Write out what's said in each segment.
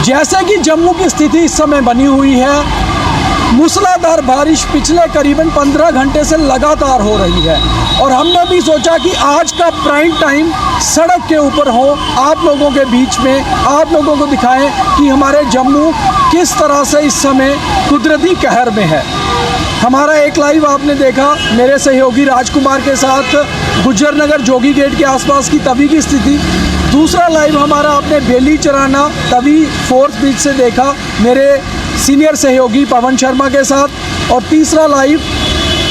जैसे कि जम्मू की स्थिति इस समय बनी हुई है, मूसलाधार बारिश पिछले करीबन 15 घंटे से लगातार हो रही है और हमने भी सोचा कि आज का प्राइम टाइम सड़क के ऊपर हो, आप लोगों के बीच में, आप लोगों को दिखाएं कि हमारे जम्मू किस तरह से इस समय कुदरती कहर में है। हमारा एक लाइव आपने देखा मेरे सहयोगी राजकुमार के साथ गुज्जर नगर जोगी गेट के आसपास की तवी की स्थिति। दूसरा लाइव हमारा आपने बेली चराना तवी फोर्थ ब्रिज से देखा मेरे सीनियर सहयोगी पवन शर्मा के साथ। और तीसरा लाइव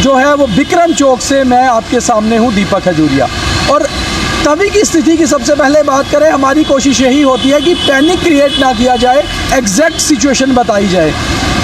जो है वो विक्रम चौक से मैं आपके सामने हूँ, दीपक खजूरिया। और तवी की स्थिति की सबसे पहले बात करें, हमारी कोशिश यही होती है कि पैनिक क्रिएट ना किया जाए, एग्जैक्ट सिचुएशन बताई जाए।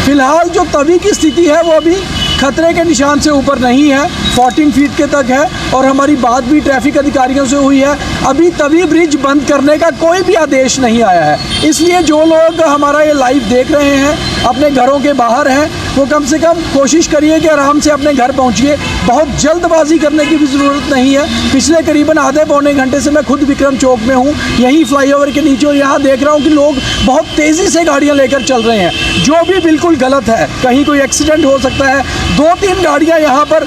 फ़िलहाल जो तवी की स्थिति है वो अभी खतरे के निशान से ऊपर नहीं है, 14 फीट के तक है। और हमारी बात भी ट्रैफिक अधिकारियों से हुई है, अभी तवी ब्रिज बंद करने का कोई भी आदेश नहीं आया है। इसलिए जो लोग हमारा ये लाइव देख रहे हैं, अपने घरों के बाहर हैं, वो कम से कम कोशिश करिए कि आराम से अपने घर पहुंचिए। बहुत जल्दबाजी करने की भी ज़रूरत नहीं है। पिछले करीबन आधे पौने घंटे से मैं खुद विक्रम चौक में हूँ, यहीं फ्लाईओवर के नीचे, और यहाँ देख रहा हूँ कि लोग बहुत तेज़ी से गाड़ियाँ लेकर चल रहे हैं, जो भी बिल्कुल गलत है। कहीं कोई एक्सीडेंट हो सकता है। 2-3 गाड़ियाँ यहाँ पर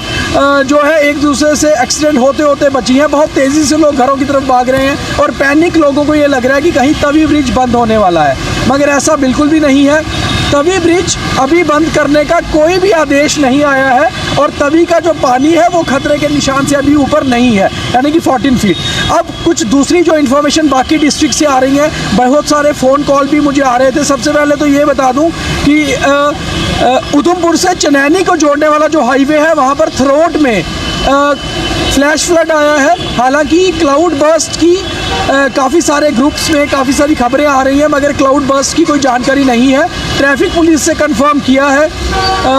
जो है एक दूसरे से एक्सीडेंट होते होते बची हैं। बहुत तेज़ी से लोग घरों की तरफ भाग रहे हैं और पैनिक लोगों को ये लग रहा है कि कहीं तवी ब्रिज बंद होने वाला है, मगर ऐसा बिल्कुल भी नहीं है। तवी ब्रिज अभी बंद करने का कोई भी आदेश नहीं आया है और तवी का जो पानी है वो खतरे के निशान से अभी ऊपर नहीं है, यानी कि 14 फीट। अब कुछ दूसरी जो इन्फॉर्मेशन बाकी डिस्ट्रिक्ट से आ रही है, बहुत सारे फ़ोन कॉल भी मुझे आ रहे थे। सबसे पहले तो ये बता दूं कि उधमपुर से चनैनी को जोड़ने वाला जो हाईवे है वहाँ पर थ्रोट में फ्लैश फ्लड आया है। हालांकि क्लाउड बर्स्ट की काफ़ी सारे ग्रुप्स में काफ़ी सारी खबरें आ रही हैं, मगर क्लाउड बर्स्ट की कोई जानकारी नहीं है। ट्रैफिक पुलिस से कंफर्म किया है।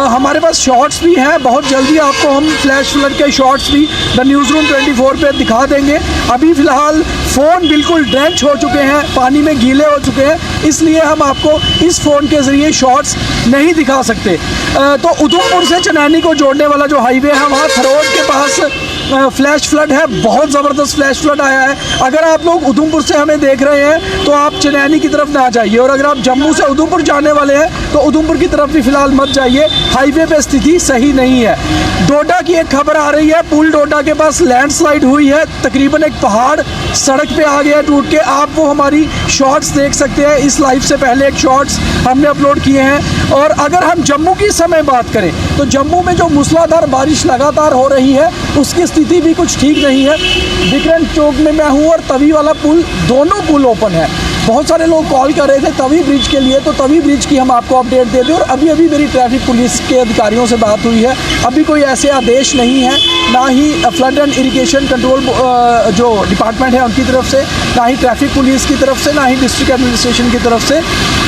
हमारे पास शॉट्स भी हैं, बहुत जल्दी आपको हम फ्लैश फ्लड के शॉट्स भी द न्यूज़ रूम 24 पे दिखा देंगे। अभी फ़िलहाल फ़ोन बिल्कुल ड्रेंच हो चुके हैं, पानी में गीले हो चुके हैं, इसलिए हम आपको इस फ़ोन के ज़रिए शॉट्स नहीं दिखा सकते। तो उधमपुर से चनैनी को जोड़ने वाला जो हाईवे है वहाँ थरोट के पास फ्लैश फ्लड है, बहुत ज़बरदस्त फ्लैश फ्लड आया है। अगर आप लोग उधमपुर से हमें देख रहे हैं तो आप चनैनी की तरफ ना जाइए, और अगर आप जम्मू से उधमपुर जाने वाले हैं तो उधमपुर की तरफ भी फ़िलहाल मत जाइए, हाईवे पे स्थिति सही नहीं है। डोडा की एक खबर आ रही है, पुल डोडा के पास लैंडस्लाइड हुई है, तकरीबन एक पहाड़ सड़क पे आ गया टूट के। आप वो हमारी शॉट्स देख सकते हैं, इस लाइव से पहले एक शॉट्स हमने अपलोड किए हैं। और अगर हम जम्मू की समय बात करें तो जम्मू में जो मूसलाधार बारिश लगातार हो रही है उसकी स्थिति भी कुछ ठीक नहीं है। विक्रम चौक में मैं हूँ और तवी वाला पुल, दोनों पुल ओपन है। बहुत सारे लोग कॉल कर रहे थे तवी ब्रिज के लिए, तो तवी ब्रिज की हम आपको अपडेट दे दें। और अभी मेरी ट्रैफिक पुलिस के अधिकारियों से बात हुई है, अभी कोई ऐसे आदेश नहीं है, ना ही फ्लड एंड इरिगेशन कंट्रोल जो डिपार्टमेंट है उनकी तरफ से, ना ही ट्रैफिक पुलिस की तरफ से, ना ही डिस्ट्रिक्ट एडमिनिस्ट्रेशन की तरफ से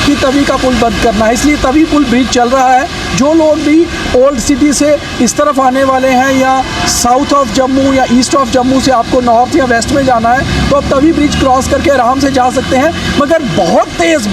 कि तवी का पुल बंद करना है। इसलिए तवी पुल ब्रिज चल रहा है। जो लोग भी ओल्ड सिटी से इस तरफ आने वाले हैं या साउथ ऑफ जम्मू या ईस्ट ऑफ जम्मू से आपको नॉर्थ या वेस्ट में जाना है तो आप तवी ब्रिज क्रॉस करके आराम से जा सकते हैं, मगर बहुत तेज़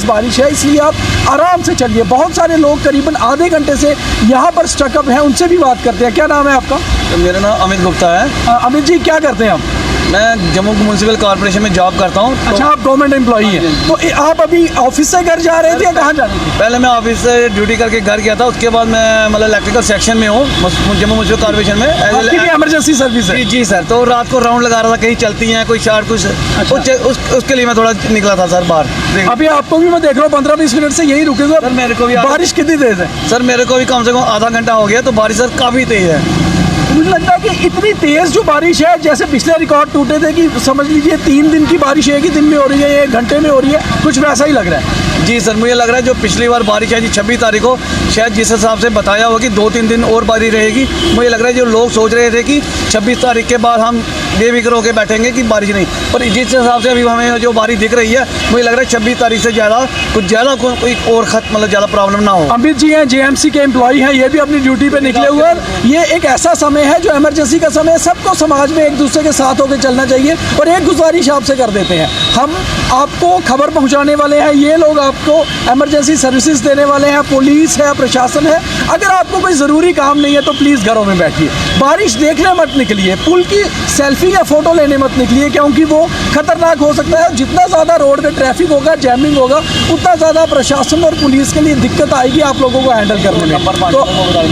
बारिश है, इसलिए आप आराम से चलिए। बहुत सारे लोग करीबन आधे घंटे से यहाँ पर स्टकअप हैं, उनसे भी बात करते हैं। क्या नाम है आपका? मेरा नाम अमित गुप्ता है। अमित जी, क्या करते हैं आप? मैं जम्मू म्यूनसिपल कॉर्पोरेशन में जॉब करता हूँ। अच्छा, आप गवर्नमेंट एम्प्लॉई हैं। तो आप अभी ऑफिस से घर जा रहे थे या कहाँ जा रहे थे? पहले मैं ऑफिस से ड्यूटी करके घर गया था, उसके बाद मैं मतलब इलेक्ट्रिकल सेक्शन में हूँ जम्मू म्यूनसिपल कॉर्पोरेशन में, इमरजेंसी सर्विस है। जी सर। तो रात को राउंड लगा रहा था, कहीं चलती हैं कोई शार्ट कुछ। अच्छा। उसके लिए मैं थोड़ा निकला था सर बाहर। अभी आपको भी मैं देख रहा हूँ 15-20 मिनट से यही रुके सर। मेरे को भी बारिश कितनी तेज है? सर मेरे को भी कम से कम आधा घंटा हो गया, तो बारिश सर काफ़ी तेज है। मुझे लगता है कि इतनी तेज़ जो बारिश है, जैसे पिछले रिकॉर्ड टूटे थे कि समझ लीजिए 3 दिन की बारिश एक ही दिन में हो रही है, 1 घंटे में हो रही है, कुछ वैसा ही लग रहा है। जी सर, मुझे लग रहा है जो पिछली बार बारिश है जी 26 तारीख को, शायद जिस हिसाब से बताया हुआ कि 2-3 दिन और बारिश रहेगी, मुझे लग रहा है जो लोग सोच रहे थे कि 26 तारीख के बाद हम बेफिक्र होकर बैठेंगे कि बारिश नहीं, पर जिस हिसाब से अभी हमें जो बारिश दिख रही है, मुझे लग रहा है 26 तारीख से ज़्यादा कोई और मतलब ज़्यादा प्रॉब्लम ना हो। अमित जी हैं, JMC के एम्प्लॉई हैं, ये भी अपनी ड्यूटी पे निकले हुए हैं। ये एक ऐसा समय है जो इमरजेंसी का समय है, सबको समाज में एक दूसरे के साथ होकर चलना चाहिए। और एक गुजारिश आपसे कर देते हैं, हम आपको खबर पहुंचाने वाले हैं, ये लोग आपको इमरजेंसी सर्विसेज देने वाले हैं, पुलिस है, प्रशासन है। अगर आपको कोई ज़रूरी काम नहीं है तो प्लीज़ घरों में बैठिए, बारिश देखने मत निकलिए। पुल की सेल्फी सेल्फी या फ़ोटो लेने मत निकलिए, क्योंकि वो खतरनाक हो सकता है। जितना ज़्यादा रोड पे ट्रैफिक होगा, जैमिंग होगा, उतना ज़्यादा प्रशासन और पुलिस के लिए दिक्कत आएगी आप लोगों को हैंडल करने में। तो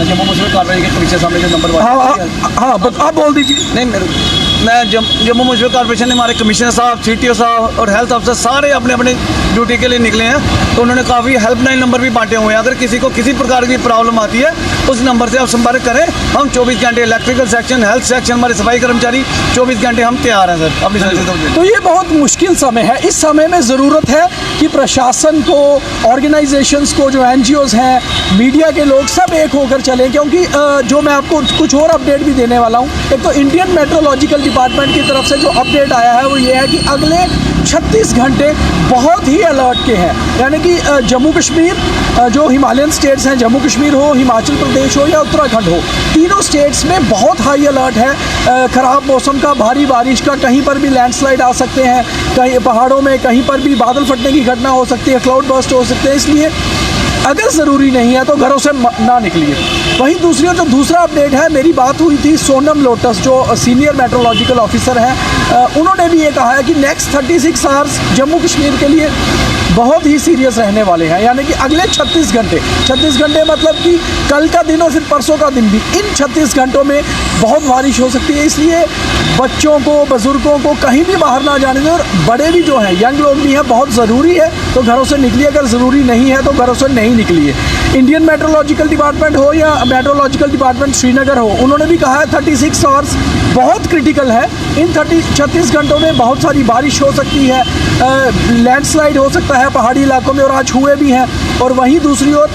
जम्मू मुंसिपल कार्रवाई के पीछे सामने जो नंबर हाँ, आप बोल दीजिए। नहीं, मैं जम्मू म्यूनसिपल कॉर्पोरेशन ने हमारे कमिश्नर साहब, CTO साहब और हेल्थ अफसर सारे अपने अपने ड्यूटी के लिए निकले हैं। तो उन्होंने काफ़ी हेल्पलाइन नंबर भी बांटे हुए हैं। अगर किसी को किसी प्रकार की प्रॉब्लम आती है उस नंबर से आप संपर्क करें। हम 24 घंटे इलेक्ट्रिकल सेक्शन, हेल्थ सेक्शन, हमारे सफाई कर्मचारी 24 घंटे हम तैयार हैं सर अपनी सर्विस। तो ये बहुत मुश्किल समय है। इस समय में ज़रूरत है कि प्रशासन को, ऑर्गेनाइजेशंस को, जो NGOs हैं, मीडिया के लोग सब एक होकर चलें, क्योंकि जो मैं आपको कुछ और अपडेट भी देने वाला हूँ। एक तो इंडियन मेट्रोलॉजिकल डिपार्टमेंट की तरफ से जो अपडेट आया है वो ये है कि अगले 36 घंटे बहुत ही अलर्ट के हैं। यानी कि जम्मू कश्मीर, जो हिमालयन स्टेट्स हैं, जम्मू कश्मीर हो, हिमाचल प्रदेश हो या उत्तराखंड हो, तीनों स्टेट्स में बहुत हाई अलर्ट है। ख़राब मौसम का, भारी बारिश का, कहीं पर भी लैंडस्लाइड आ सकते हैं, कहीं पहाड़ों में कहीं पर भी बादल फटने की घटना हो सकती है, क्लाउड बर्स्ट हो सकते हैं। इसलिए अगर ज़रूरी नहीं है तो घरों से ना निकलिए। वहीं दूसरी ओर जो दूसरा अपडेट है, मेरी बात हुई थी सोनम लोटस जो सीनियर मेट्रोलॉजिकल ऑफिसर हैं, उन्होंने भी ये कहा है कि नेक्स्ट 36 आवर्स जम्मू कश्मीर के लिए बहुत ही सीरियस रहने वाले हैं। यानी कि अगले 36 घंटे मतलब कि कल का दिन और फिर परसों का दिन भी, इन 36 घंटों में बहुत बारिश हो सकती है। इसलिए बच्चों को, बुज़ुर्गों को कहीं भी बाहर ना जाने दें, और बड़े भी जो हैं, यंग लोग भी हैं, बहुत ज़रूरी है तो घरों से निकलिए, अगर ज़रूरी नहीं है तो घरों से नहीं निकलिए। इंडियन मेट्रोलॉजिकल डिपार्टमेंट हो या मेट्रोलॉजिकल डिपार्टमेंट श्रीनगर हो, उन्होंने भी कहा है 36 आवर्स बहुत क्रिटिकल है। इन 36 घंटों में बहुत सारी बारिश हो सकती है, लैंडस्लाइड हो सकता है पहाड़ी इलाकों में, और आज हुए भी हैं। और वहीं दूसरी ओर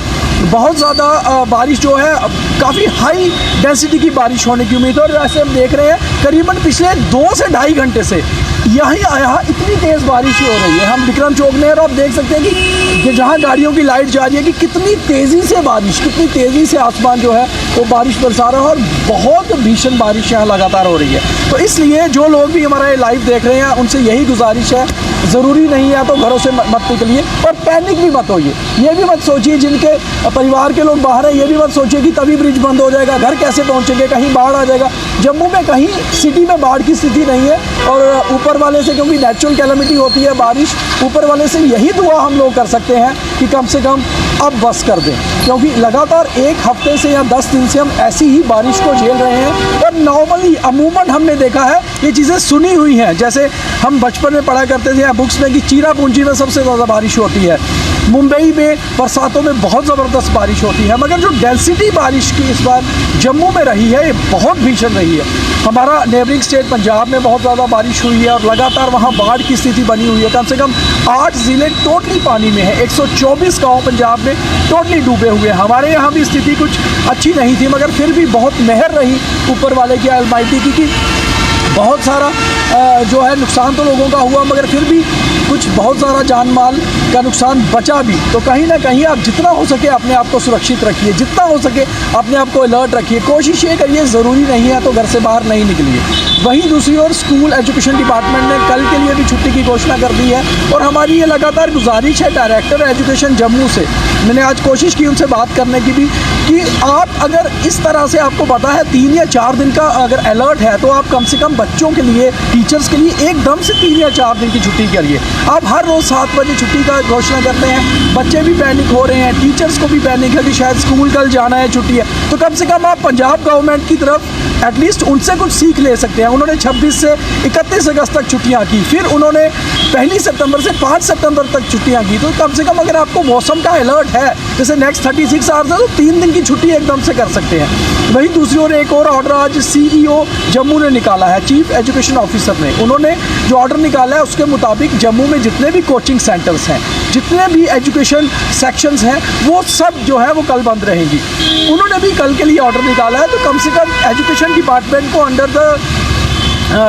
बहुत ज़्यादा बारिश जो है, काफ़ी हाई डेंसिटी की बारिश होने की उम्मीद है। और ऐसे हम देख रहे हैं करीबन पिछले 2 से ढाई घंटे से यहाँ इतनी तेज़ बारिश हो रही है। हम विक्रम चौक में, और आप देख सकते हैं कि जहाँ गाड़ियों की लाइट जा रही है कि कितनी तेज़ी से बारिश, कितनी तेज़ी से आसमान जो है वो बारिश बरसा रहा है, और बहुत भीषण बारिश यहाँ लगातार हो रही है। तो इसलिए जो लोग भी हमारा ये लाइव देख रहे हैं उनसे यही गुजारिश है, ज़रूरी नहीं है तो घरों से मत निकलिए, और पैनिक भी मत होइए। ये भी मत सोचिए, जिनके परिवार के लोग बाहर हैं, ये भी मत सोचिए कि तभी ब्रिज बंद हो जाएगा, घर कैसे पहुँचेंगे, कहीं बाढ़ आ जाएगा। जम्मू में कहीं सिटी में बाढ़ की स्थिति नहीं है, और ऊपर वाले से, क्योंकि नेचुरल कैलेमिटी होती है बारिश, ऊपर वाले से यही दुआ हम लोग कर सकते हैं कि कम से कम अब बस कर दें, क्योंकि लगातार 1 हफ्ते से या 10 दिन से हम ऐसी ही बारिश को झेल रहे हैं। और नॉर्मली अमूमन हमने देखा है, ये चीज़ें सुनी हुई हैं, जैसे हम बचपन में पढ़ा करते थे बुक्स में कि चीरापूंजी में सबसे ज़्यादा बारिश होती है, मुंबई में बरसातों में बहुत ज़बरदस्त बारिश होती है। मगर जो डेंसिटी बारिश की इस बार जम्मू में रही है, ये बहुत भीषण रही है। हमारा नेबरिंग स्टेट पंजाब में बहुत ज़्यादा बारिश हुई है, और लगातार वहाँ बाढ़ की स्थिति बनी हुई है। कम से कम 8 ज़िले टोटली पानी में है, 124 गाँव पंजाब में टोटली डूबे हुए हैं। हमारे यहाँ भी स्थिति कुछ अच्छी नहीं थी, मगर फिर भी बहुत मेहर रही ऊपर वाले की, अलमाइटी की, कि बहुत सारा जो है नुकसान तो लोगों का हुआ, मगर फिर भी कुछ बहुत सारा जान माल का नुकसान बचा भी। तो कहीं ना कहीं आप जितना हो सके अपने आप को सुरक्षित रखिए, जितना हो सके अपने आप को अलर्ट रखिए, कोशिश ये करिए, ज़रूरी नहीं है तो घर से बाहर नहीं निकलिए। वहीं दूसरी ओर स्कूल एजुकेशन डिपार्टमेंट ने कल के लिए भी छुट्टी की घोषणा कर दी है, और हमारी ये लगातार गुजारिश है डायरेक्टर एजुकेशन जम्मू से, मैंने आज कोशिश की उनसे बात करने की भी, कि आप अगर इस तरह से आपको पता है 3 या 4 दिन का अगर अलर्ट है, तो आप कम से कम बच्चों के लिए, टीचर्स के लिए एकदम से 3 या 4 दिन की छुट्टी करिए। आप हर रोज़ 7 बजे छुट्टी का घोषणा करते हैं, बच्चे भी पैनिक हो रहे हैं, टीचर्स को भी पैनिक है कि शायद स्कूल कल जाना है, छुट्टी है। तो कम से कम आप पंजाब गवर्नमेंट की तरफ एटलीस्ट उनसे कुछ सीख ले सकते हैं। उन्होंने 26 से 31 अगस्त तक छुट्टियाँ की, फिर उन्होंने 1 सितंबर से 5 सितंबर तक छुट्टियाँ की। तो कम से कम अगर आपको मौसम का अलर्ट है, जैसे नेक्स्ट 36 आवर्स है, तो 3 दिन की छुट्टी एकदम से कर सकते हैं। वहीं दूसरी ओर एक और ऑर्डर आज CEO जम्मू ने निकाला है, चीफ एजुकेशन ऑफिसर ने, उन्होंने जो ऑर्डर निकाला है उसके मुताबिक जम्मू में जितने भी कोचिंग सेंटर्स हैं, जितने भी एजुकेशन सेक्शंस हैं, वो सब जो है वो कल बंद रहेंगी। उन्होंने भी कल के लिए ऑर्डर निकाला है। तो कम से कम एजुकेशन डिपार्टमेंट को अंडर द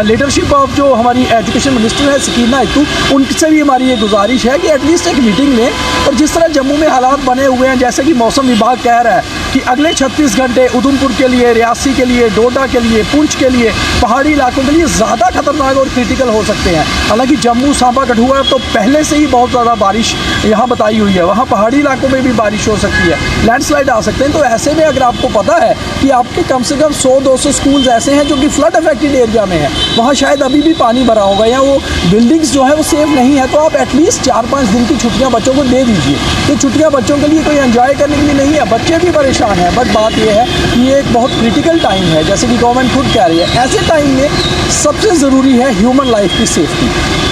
लीडरशिप ऑफ जो हमारी एजुकेशन मिनिस्टर है सकीना इत्तू, उनसे भी हमारी ये गुजारिश है कि एटलीस्ट एक मीटिंग लें, और जिस तरह जम्मू में हालात बने हुए हैं, जैसे कि मौसम विभाग कह रहा है कि अगले 36 घंटे उधमपुर के लिए, रियासी के लिए, डोडा के लिए, पुंछ के लिए, पहाड़ी इलाकों के लिए ज़्यादा खतरनाक और क्रिटिकल हो सकते हैं। हालांकि जम्मू, सांबा, कठुआ तो पहले से ही बहुत ज़्यादा बारिश यहाँ बताई हुई है, वहाँ पहाड़ी इलाकों में भी बारिश हो सकती है, लैंडस्लाइड आ सकते हैं। तो ऐसे में अगर आपको पता है कि आपके कम से कम 100-200 स्कूल्स ऐसे हैं जो कि फ्लड अफेक्टेड एरिया में है, वहाँ शायद अभी भी पानी भरा होगा या वो बिल्डिंग्स जो है वो सेफ नहीं है, तो आप एटलीस्ट 4-5 दिन की छुट्टियाँ बच्चों को दे दीजिए। तो छुट्टियाँ बच्चों के लिए कोई एंजॉय करने के लिए नहीं है, बच्चे भी परेशान हैं। बट बात यह है कि ये एक बहुत क्रिटिकल टाइम है, जैसे कि गवर्नमेंट खुद कह रही है। ऐसे टाइम में सबसे ज़रूरी है ह्यूमन लाइफ की सेफ्टी।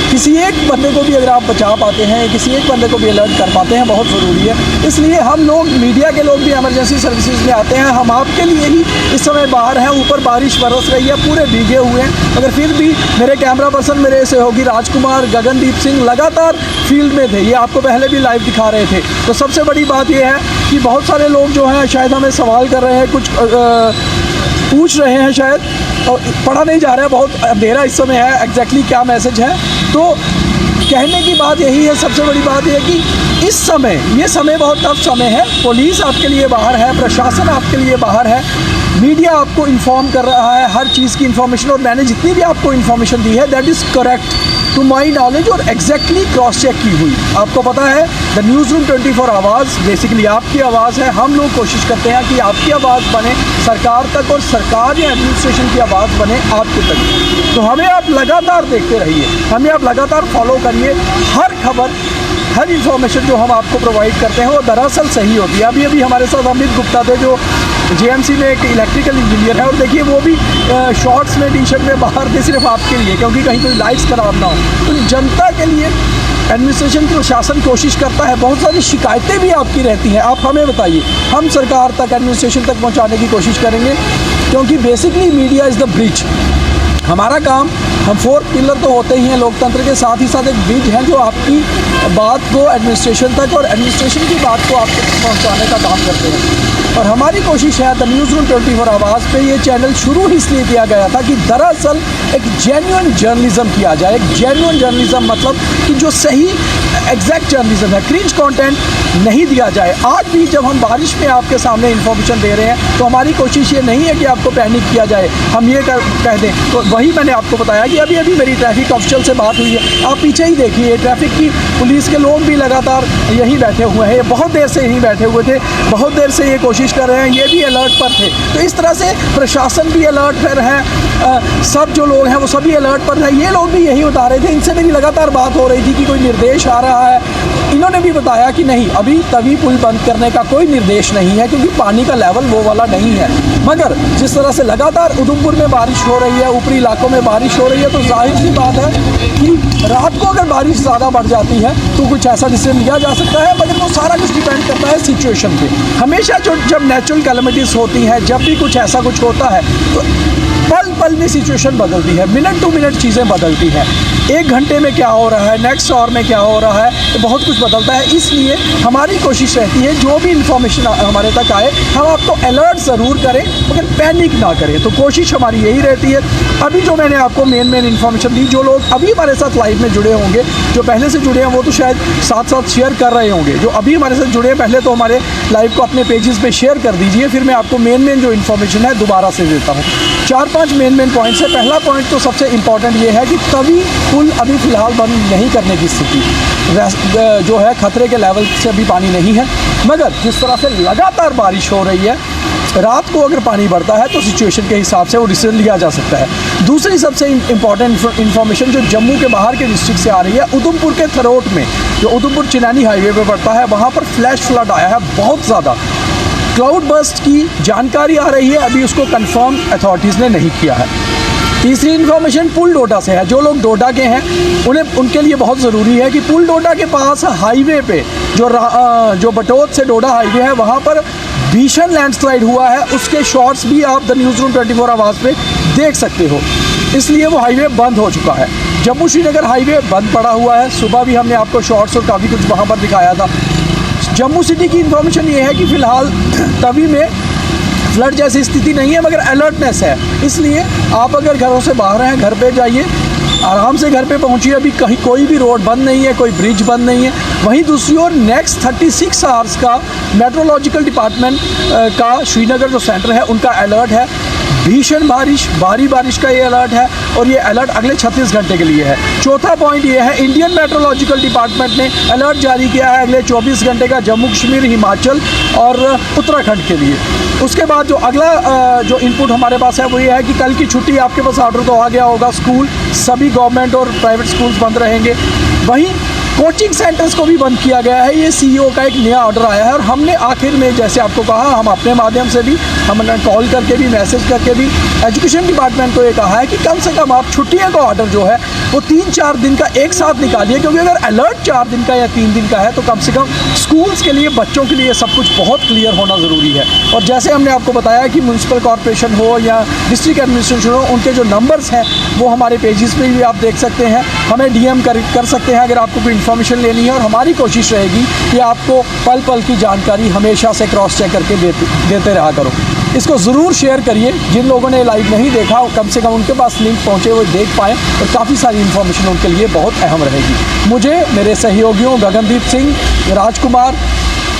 किसी एक बंदे को भी अगर आप बचा पाते हैं, किसी एक बंदे को भी अलर्ट कर पाते हैं, बहुत ज़रूरी है। इसलिए हम लोग, मीडिया के लोग भी इमरजेंसी सर्विसेज में आते हैं, हम आपके लिए ही इस समय बाहर हैं। ऊपर बारिश बरस रही है, पूरे भीगे हुए हैं, मगर फिर भी मेरे कैमरा पर्सन, मेरे सहयोगी राजकुमार, गगनदीप सिंह लगातार फील्ड में थे। ये आपको पहले भी लाइव दिखा रहे थे। तो सबसे बड़ी बात यह है कि बहुत सारे लोग जो हैं शायद हमें सवाल कर रहे हैं, कुछ पूछ रहे हैं शायद, और पढ़ा नहीं जा रहा है, बहुत अंधेरा इस समय है, एग्जैक्टली क्या मैसेज है। तो कहने की बात यही है, सबसे बड़ी बात यह है कि इस समय, ये समय बहुत टफ समय है। पुलिस आपके लिए बाहर है, प्रशासन आपके लिए बाहर है, मीडिया आपको इन्फॉर्म कर रहा है हर चीज़ की इन्फॉर्मेशन, और मैंने जितनी भी आपको इन्फॉर्मेशन दी है that is correct to my knowledge और एग्जैक्टली क्रॉस चेक की हुई। आपको पता है द न्यूज़ रूम 24 आवाज़ बेसिकली आपकी आवाज़ है। हम लोग कोशिश करते हैं कि आपकी आवाज़ बने सरकार तक, और सरकार या एडमिनिस्ट्रेशन की आवाज़ बने आपके तक। तो हमें आप लगातार देखते रहिए, हमें आप लगातार फॉलो करिए। हर खबर, हर इन्फॉर्मेशन जो हम आपको प्रोवाइड करते हैं वो दरअसल सही होती है। अभी हमारे साथ अमित गुप्ता थे जो जेएमसी में एक इलेक्ट्रिकल इंजीनियर है, और देखिए वो भी शॉर्ट्स में, टी शर्ट में बाहर थे सिर्फ आपके लिए, क्योंकि कहीं कोई लाइट्स खराब ना हो। तो जनता के लिए एडमिनिस्ट्रेशन, प्रशासन कोशिश करता है। बहुत सारी शिकायतें भी आपकी रहती हैं, आप हमें बताइए, हम सरकार तक, एडमिनिस्ट्रेशन तक पहुंचाने की कोशिश करेंगे, क्योंकि basically media is the bridge. हमारा काम, हम 4 पिलर तो होते ही हैं लोकतंत्र के, साथ ही साथ एक ब्रिज है जो आपकी बात को एडमिनिस्ट्रेशन तक और एडमिनिस्ट्रेशन की बात को आप तक पहुंचाने का काम करते हैं। और हमारी कोशिश है, द न्यूज़ रूम 24 आवाज़ पे ये चैनल शुरू ही इसलिए किया गया था कि दरअसल एक जेन्युइन जर्नलिज्म किया जाए। एक जेन्युइन जर्नलिज्म मतलब कि जो सही एग्जैक्ट जर्नलिज्म है, क्रिंज कंटेंट नहीं दिया जाए। आज भी जब हम बारिश में आपके सामने इन्फॉर्मेशन दे रहे हैं, तो हमारी कोशिश ये नहीं है कि आपको पैनिक किया जाए, हम ये कह दें। तो वही मैंने आपको बताया कि अभी मेरी ट्रैफिक ऑफिशियल से बात हुई है, आप पीछे ही देखिए, ट्रैफिक की पुलिस के लोग भी लगातार यहीं बैठे हुए हैं, बहुत देर से यहीं बैठे हुए थे, बहुत देर से ये कोशिश कर रहे हैं, ये भी अलर्ट पर थे। तो इस तरह से प्रशासन भी अलर्ट पर है, सब जो लोग हैं वो सभी अलर्ट पर है। ये लोग भी यही बता रहे थे, इनसे मेरी लगातार बात हो रही थी कि कोई निर्देश आ रहा है। इन्होंने भी बताया कि नहीं, अभी तवी पुल बंद करने का कोई निर्देश नहीं है, क्योंकि पानी का लेवल वो वाला नहीं है। मगर जिस तरह से लगातार उधमपुर में बारिश हो रही है, ऊपरी इलाकों में बारिश हो रही है, तो जाहिर सी बात है कि रात को अगर बारिश ज़्यादा बढ़ जाती है तो कुछ ऐसा डिसीजन लिया जा सकता है। मगर वो सारा कुछ डिपेंड करता है सिचुएशन पे। हमेशा जब नेचुरल कैलेमिटीज़ होती हैं, जब भी कुछ ऐसा कुछ होता है, तो पल पल में सिचुएशन बदलती है, मिनट टू मिनट चीज़ें बदलती हैं। 1 घंटे में क्या हो रहा है, नेक्स्ट आवर में क्या हो रहा है, तो बहुत कुछ बदलता है। इसलिए हमारी कोशिश रहती है जो भी इंफॉर्मेशन हमारे तक आए, हम आपको अलर्ट ज़रूर करें, मगर पैनिक ना करें। तो कोशिश हमारी यही रहती है। अभी जो मैंने आपको मेन इन्फॉर्मेशन दी, जो लोग अभी हमारे साथ लाइव में जुड़े होंगे, जो पहले से जुड़े हैं, वो तो शायद साथ साथ शेयर कर रहे होंगे। जो अभी हमारे साथ जुड़े हैं, पहले तो हमारे लाइव को अपने पेजेस पे शेयर कर दीजिए, फिर मैं आपको मेन जो इन्फॉर्मेशन है दोबारा से देता हूँ। 4-5 मेन पॉइंट्स है। पहला पॉइंट तो सबसे इम्पॉर्टेंट ये है कि तवी पुल अभी फ़िलहाल बंद नहीं करने की स्थिति जो है, खतरे के लेवल से अभी पानी नहीं है। मगर जिस तरह से लगातार बारिश हो रही है, रात को अगर पानी बढ़ता है तो सिचुएशन के हिसाब से वो डिसीजन लिया जा सकता है। दूसरी सबसे इम्पॉर्टेंट इन्फॉर्मेशन जो जम्मू के बाहर के डिस्ट्रिक्ट से आ रही है, उधमपुर के थरोट में, जो उधमपुर चिनानी हाईवे पे पड़ता है, वहाँ पर फ्लैश फ्लड आया है बहुत ज़्यादा। क्लाउड बर्स्ट की जानकारी आ रही है, अभी उसको कंफर्म अथॉरिटीज़ ने नहीं किया है। तीसरी इन्फॉर्मेशन पुल डोडा से है। जो लोग डोडा के हैं उनके लिए बहुत ज़रूरी है कि पुल डोडा के पास हाईवे पे जो बटोत से डोडा हाईवे है, वहाँ पर भीषण लैंडस्लाइड हुआ है। उसके शॉट्स भी आप द न्यूज़ रूम 24 आवाज़ पे देख सकते हो। इसलिए वो हाईवे बंद हो चुका है। जम्मू श्रीनगर हाईवे बंद पड़ा हुआ है। सुबह भी हमने आपको शॉट्स और काफ़ी कुछ वहाँ पर दिखाया था। जम्मू सिटी की इन्फॉर्मेशन ये है कि फ़िलहाल तवी में फ्लड जैसी स्थिति नहीं है, मगर अलर्टनेस है। इसलिए आप अगर घरों से बाहर हैं, घर पे जाइए, आराम से घर पे पहुंचिए। अभी कहीं कोई भी रोड बंद नहीं है, कोई ब्रिज बंद नहीं है। वहीं दूसरी ओर नेक्स्ट 36 आवर्स का मेट्रोलॉजिकल डिपार्टमेंट का श्रीनगर जो सेंटर है उनका अलर्ट है। भीषण बारिश, भारी बारिश का ये अलर्ट है और ये अलर्ट अगले 36 घंटे के लिए है। चौथा पॉइंट ये है, इंडियन मेट्रोलॉजिकल डिपार्टमेंट ने अलर्ट जारी किया है अगले 24 घंटे का जम्मू कश्मीर, हिमाचल और उत्तराखंड के लिए। उसके बाद जो अगला जो इनपुट हमारे पास है वो ये है कि कल की छुट्टी, आपके पास ऑर्डर तो आ गया होगा, स्कूल सभी गवर्नमेंट और प्राइवेट स्कूल्स बंद रहेंगे। वहीं कोचिंग सेंटर्स को भी बंद किया गया है। ये सीईओ का एक नया ऑर्डर आया है और हमने आखिर में, जैसे आपको कहा, हम अपने माध्यम से भी, हमने कॉल करके भी, मैसेज करके भी एजुकेशन डिपार्टमेंट को ये कहा है कि कम से कम आप छुट्टियों का ऑर्डर जो है वो 3-4 दिन का एक साथ निकालिए, क्योंकि अगर अलर्ट 4 दिन का या 3 दिन का है तो कम से कम स्कूल्स के लिए, बच्चों के लिए सब कुछ बहुत क्लियर होना ज़रूरी है। और जैसे हमने आपको बताया कि म्यूनसिपल कॉरपोरेशन हो या डिस्ट्रिक्ट एडमिनिस्ट्रेशन हो, उनके जो नंबर्स हैं वो हमारे पेजेस पे भी आप देख सकते हैं। हमें डीएम कर सकते हैं अगर आपको कोई इन्फॉर्मेशन लेनी है, और हमारी कोशिश रहेगी कि आपको पल पल की जानकारी हमेशा से क्रॉस चेक करके देते रहा करो। इसको ज़रूर शेयर करिए। जिन लोगों ने लाइव नहीं देखा, कम से कम उनके पास लिंक पहुँचे, वो देख पाएँ और काफ़ी सारी इन्फॉर्मेशन उनके लिए बहुत अहम रहेगी। मुझे, मेरे सहयोगियों गगनदीप सिंह, राजकुमार,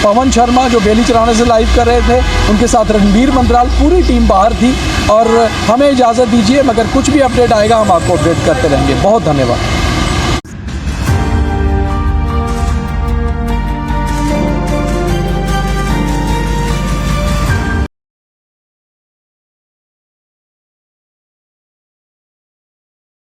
पवन शर्मा जो बेली चराने से लाइव कर रहे थे, उनके साथ रणबीर मंत्राल, पूरी टीम बाहर थी। और हमें इजाज़त दीजिए, मगर कुछ भी अपडेट आएगा हम आपको अपडेट करते रहेंगे। बहुत धन्यवाद।